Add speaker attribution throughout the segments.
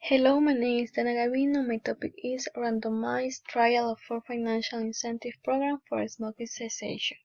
Speaker 1: Hello, my name is Dana Gavino. My topic is Randomized Trial for Financial Incentive Program for Smoking Cessation.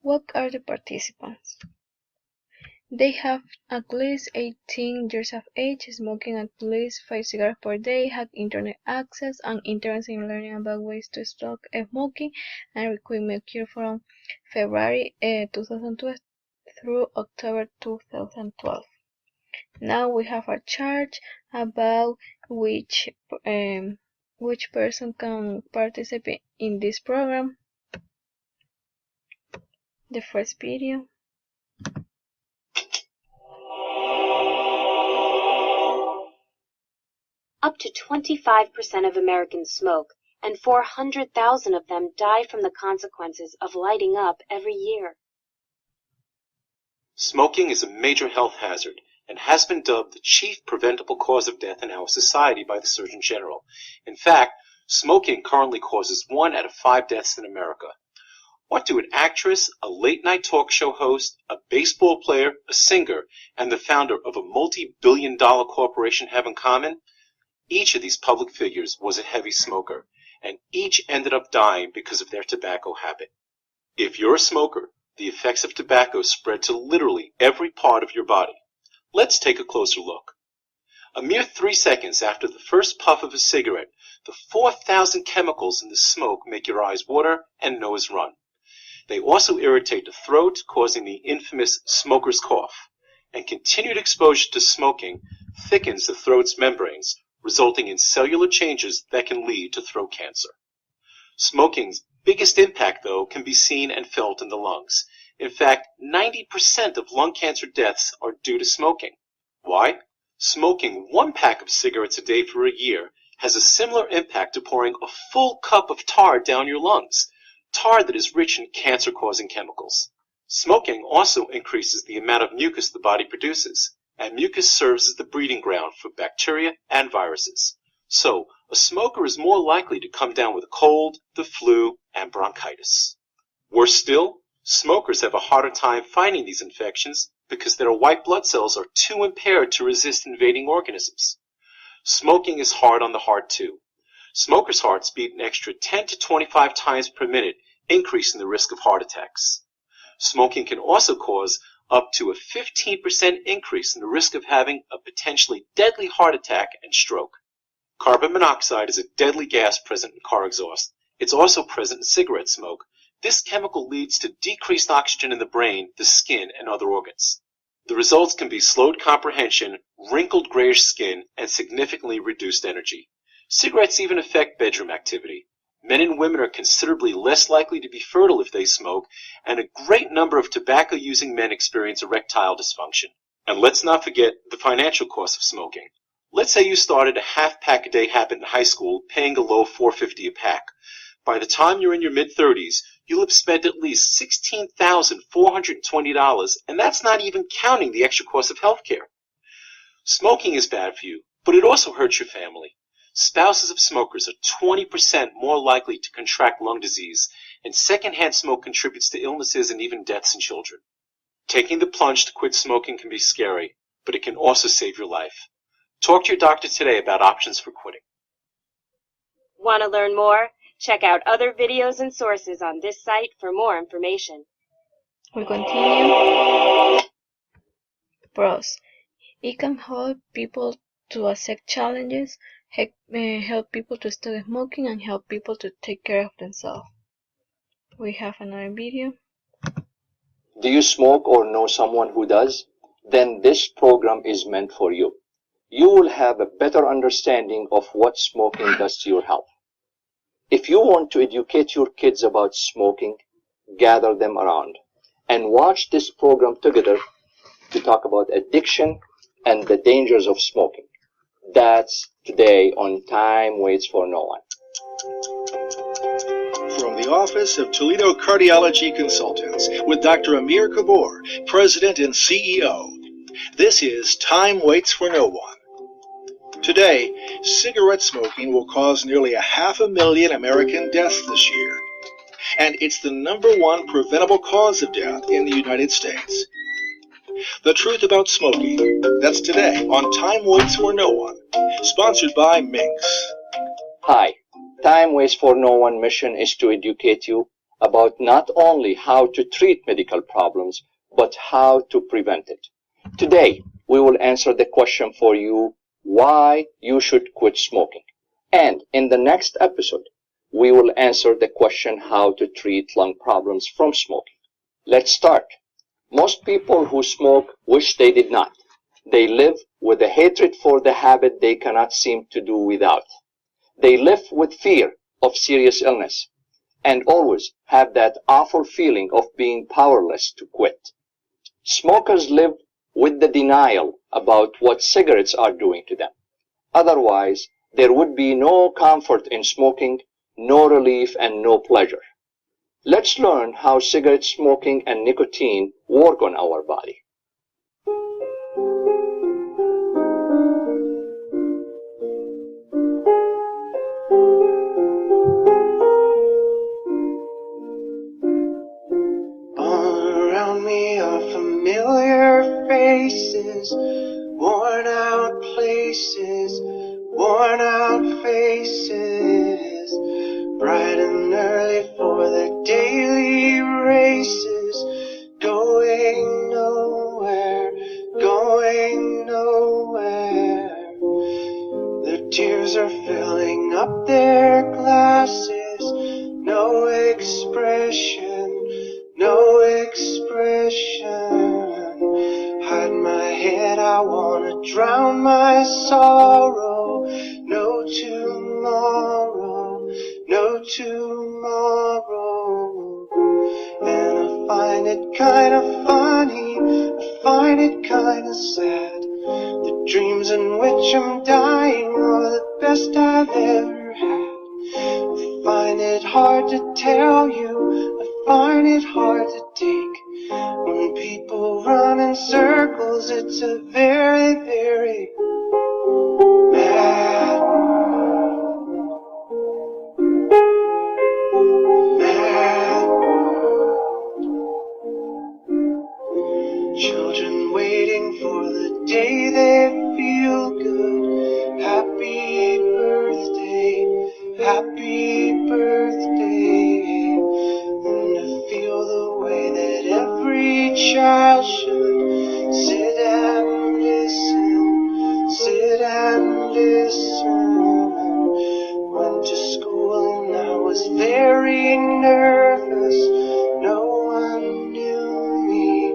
Speaker 1: What are the participants? They have at least 18 years of age, smoking at least 5 cigarettes per day, have internet access, and interest in learning about ways to stop smoking, and require cure from February 2012 through October 2012. Now we have a chart about which person can participate in this program. The first video.
Speaker 2: Up to 25% of Americans smoke, and 400,000 of them die from the consequences of lighting up every year.
Speaker 3: Smoking is a major health hazard and has been dubbed the chief preventable cause of death in our society by the Surgeon General. In fact, smoking currently causes 1 out of 5 deaths in America. What do an actress, a late-night talk show host, a baseball player, a singer, and the founder of a multi-billion-dollar corporation have in common? Each of these public figures was a heavy smoker, and each ended up dying because of their tobacco habit. If you're a smoker, the effects of tobacco spread to literally every part of your body. Let's take a closer look. A mere 3 seconds after the first puff of a cigarette, the 4,000 chemicals in the smoke make your eyes water and nose run. They also irritate the throat, causing the infamous smoker's cough. And continued exposure to smoking thickens the throat's membranes, resulting in cellular changes that can lead to throat cancer. Smoking's biggest impact, though, can be seen and felt in the lungs. In fact, 90% of lung cancer deaths are due to smoking. Why? Smoking 1 pack of cigarettes a day for a year has a similar impact to pouring a full cup of tar down your lungs, tar that is rich in cancer-causing chemicals. Smoking also increases the amount of mucus the body produces, and mucus serves as the breeding ground for bacteria and viruses. So, a smoker is more likely to come down with a cold, the flu, and bronchitis. Worse still, smokers have a harder time fighting these infections because their white blood cells are too impaired to resist invading organisms. Smoking is hard on the heart too. Smokers' hearts beat an extra 10 to 25 times per minute, increasing the risk of heart attacks. Smoking can also cause up to a 15% increase in the risk of having a potentially deadly heart attack and stroke. Carbon monoxide is a deadly gas present in car exhaust. It's also present in cigarette smoke. This chemical leads to decreased oxygen in the brain, the skin, and other organs. The results can be slowed comprehension, wrinkled grayish skin, and significantly reduced energy. Cigarettes even affect bedroom activity. Men and women are considerably less likely to be fertile if they smoke, and a great number of tobacco-using men experience erectile dysfunction. And let's not forget the financial cost of smoking. Let's say you started a half-pack-a-day habit in high school, paying a low $4.50 a pack. By the time you're in your mid-30s, you'll have spent at least $16,420, and that's not even counting the extra cost of health care. Smoking is bad for you, but it also hurts your family. Spouses of smokers are 20% more likely to contract lung disease, and secondhand smoke contributes to illnesses and even deaths in children. Taking the plunge to quit smoking can be scary, but it can also save your life. Talk to your doctor today about options for quitting.
Speaker 2: Want to learn more? Check out other videos and sources on this site for more information.
Speaker 1: We continue. Pros. It can help people to accept challenges, help people to stop smoking, and help people to take care of themselves. We have another video.
Speaker 4: Do you smoke or know someone who does? Then this program is meant for you. You will have a better understanding of what smoking does to your health. If you want to educate your kids about smoking, gather them around and watch this program together to talk about addiction and the dangers of smoking. That's today on Time Waits for No One.
Speaker 5: From the office of Toledo Cardiology Consultants with Dr. Amir Kabor, President and CEO, this is Time Waits for No One. Today, cigarette smoking will cause nearly 500,000 American deaths this year, and it's the #1 preventable cause of death in the United States. The Truth About Smoking. That's today on Time Waits for No One. Sponsored by Minx.
Speaker 4: Hi, Time Waits for No One mission is to educate you about not only how to treat medical problems, but how to prevent it. Today, we will answer the question for you, why you should quit smoking. And in the next episode, we will answer the question how to treat lung problems from smoking. Let's start. Most people who smoke wish they did not. They live with a hatred for the habit they cannot seem to do without. They live with fear of serious illness and always have that awful feeling of being powerless to quit. Smokers live with the denial about what cigarettes are doing to them. Otherwise, there would be no comfort in smoking, no relief, and no pleasure. Let's learn how cigarette smoking and nicotine work on our body.
Speaker 6: All around me are familiar faces, worn out places, worn out faces, bright and early for the daily races, going nowhere, going nowhere. Their tears are filling up their glasses, no expression, no expression. Hide my head, I wanna drown my sorrow. No tomorrow, no tomorrow. And I find it kinda funny, I find it kinda sad. The dreams in which I'm dying are the best I've ever had. I find it hard to tell you, I find it hard to take. When people run in circles, it's a very, very mad world. Mad world. Children waiting for the day they feel good. Happy birthday, happy birthday. And to feel the way that every child should sit and listen, sit and listen. Went to school and I was very nervous. No one knew me,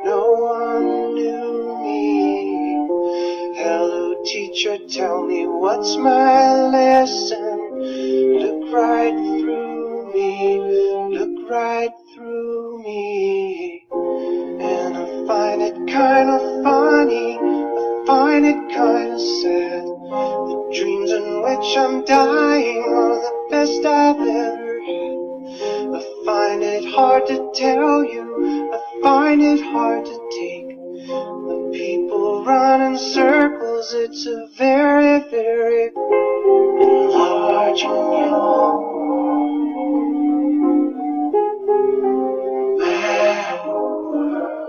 Speaker 6: no one knew me. Hello teacher, tell me what's my lesson. Look right through me, look right through me. And I find it kinda funny, I find it kinda sad. The dreams in which I'm dying are the best I've ever had. I find it hard to tell you, I find it hard to take. When people run in circles, it's a very, very large and mad world.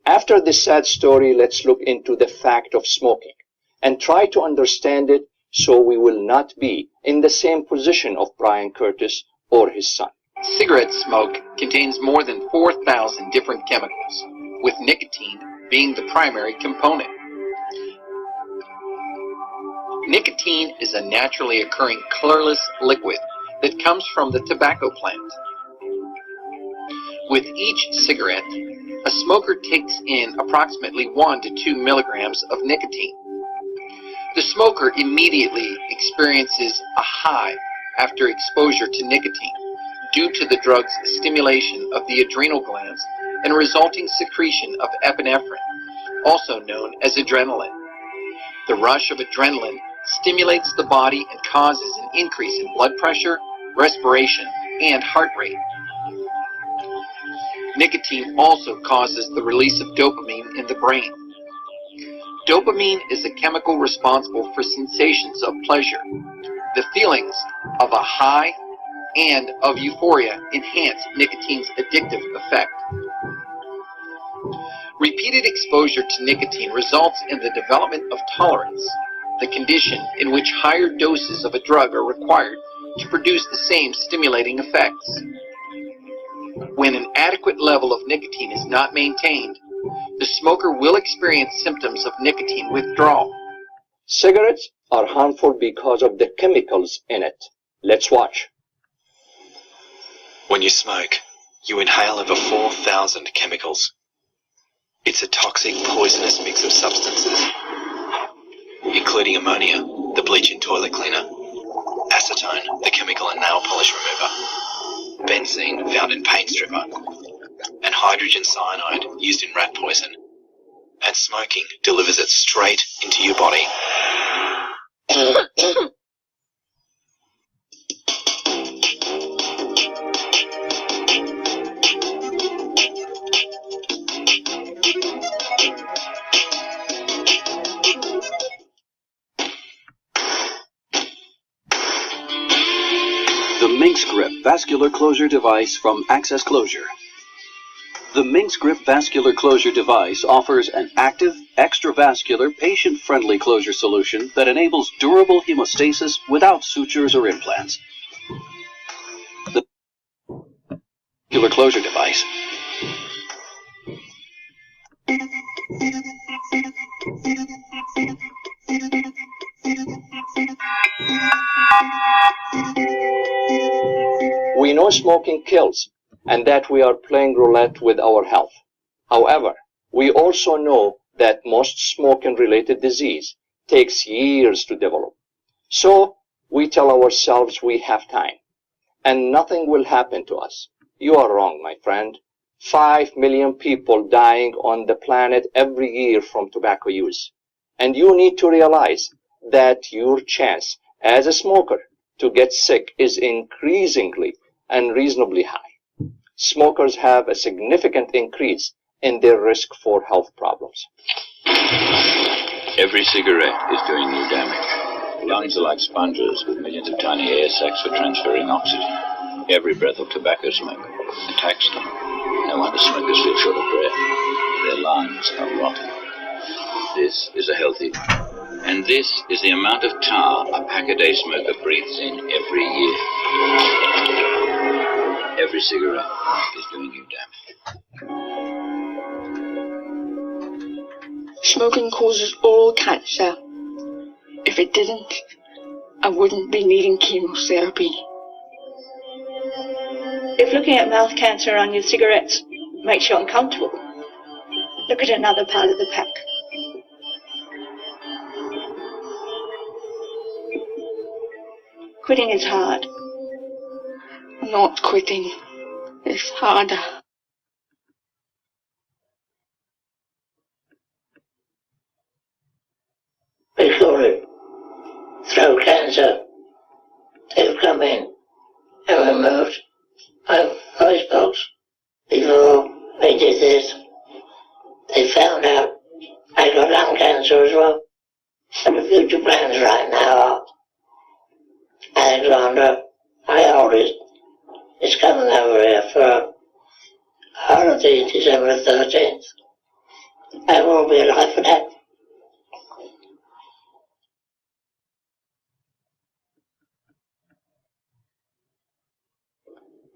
Speaker 4: After this sad story, let's look into the fact of smoking and try to understand it so we will not be in the same position of Brian Curtis or his son.
Speaker 7: Cigarette smoke contains more than 4,000 different chemicals, with nicotine being the primary component. Nicotine is a naturally occurring colorless liquid that comes from the tobacco plant. With each cigarette, a smoker takes in approximately 1 to 2 milligrams of nicotine. The smoker immediately experiences a high after exposure to nicotine due to the drug's stimulation of the adrenal glands and resulting secretion of epinephrine, also known as adrenaline. The rush of adrenaline stimulates the body and causes an increase in blood pressure, respiration, and heart rate. Nicotine also causes the release of dopamine in the brain. Dopamine is a chemical responsible for sensations of pleasure, the feelings of a high and of euphoria enhance nicotine's addictive effect. Repeated exposure to nicotine results in the development of tolerance, the condition in which higher doses of a drug are required to produce the same stimulating effects. When an adequate level of nicotine is not maintained, the smoker will experience symptoms of nicotine withdrawal.
Speaker 4: Cigarettes are harmful because of the chemicals in it. Let's watch.
Speaker 8: When you smoke, you inhale over 4,000 chemicals. It's a toxic, poisonous mix of substances, including ammonia, the bleach in toilet cleaner, acetone, the chemical in nail polish remover, benzene found in paint stripper, and hydrogen cyanide used in rat poison. And smoking delivers it straight into your body.
Speaker 9: The Minx Grip Vascular Closure Device from Access Closure. The Minx Grip Vascular Closure Device offers an active, extravascular, patient-friendly closure solution that enables durable hemostasis without sutures or implants. The vascular closure device
Speaker 4: We know smoking kills and that we are playing roulette with our health. However, we also know that most smoking-related disease takes years to develop. So we tell ourselves we have time and nothing will happen to us. You are wrong, my friend. 5 million people dying on the planet every year from tobacco use. And you need to realize that your chance as a smoker to get sick is increasingly unreasonably high. Smokers have a significant increase in their risk for health problems.
Speaker 10: Every cigarette is doing you damage. Lungs are like sponges with millions of tiny air sacs for transferring oxygen. Every breath of tobacco smoke attacks them. No wonder smokers feel short of breath. Their lungs are rotting. This is a healthy one. And this is the amount of tar a pack-a-day smoker breathes in every year. Every cigarette is doing you damage.
Speaker 11: Smoking causes all cancer. If it didn't, I wouldn't be needing chemotherapy.
Speaker 12: If looking at mouth cancer on your cigarettes makes you uncomfortable, look at another part of the pack. Quitting is hard.
Speaker 11: Not quitting is harder.
Speaker 13: Before it, throat cancer, they've come in and removed my voice box. Before they did this, they found out I got lung cancer as well. And the future plans right now are Alexander, my oldest, is coming over here for holiday December 13th. I won't be alive for that.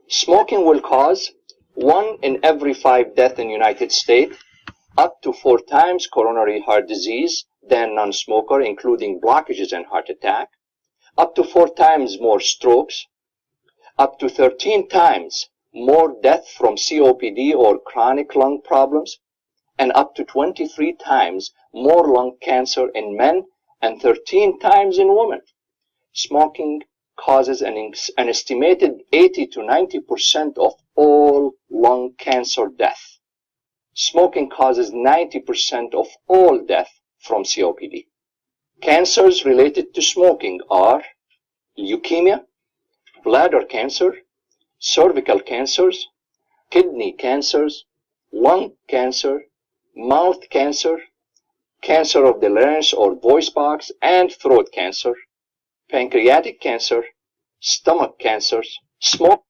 Speaker 4: Smoking will cause 1 in every 5 deaths in the United States, up to 4 times coronary heart disease than non-smoker, including blockages and heart attack, up to 4 times more strokes, up to 13 times more death from COPD or chronic lung problems, and up to 23 times more lung cancer in men and 13 times in women. Smoking causes an estimated 80 to 90% of all lung cancer death. Smoking causes 90% of all death from COPD. Cancers related to smoking are leukemia, bladder cancer, cervical cancers, kidney cancers, lung cancer, mouth cancer, cancer of the larynx or voice box and throat cancer, pancreatic cancer, stomach cancers, Smoke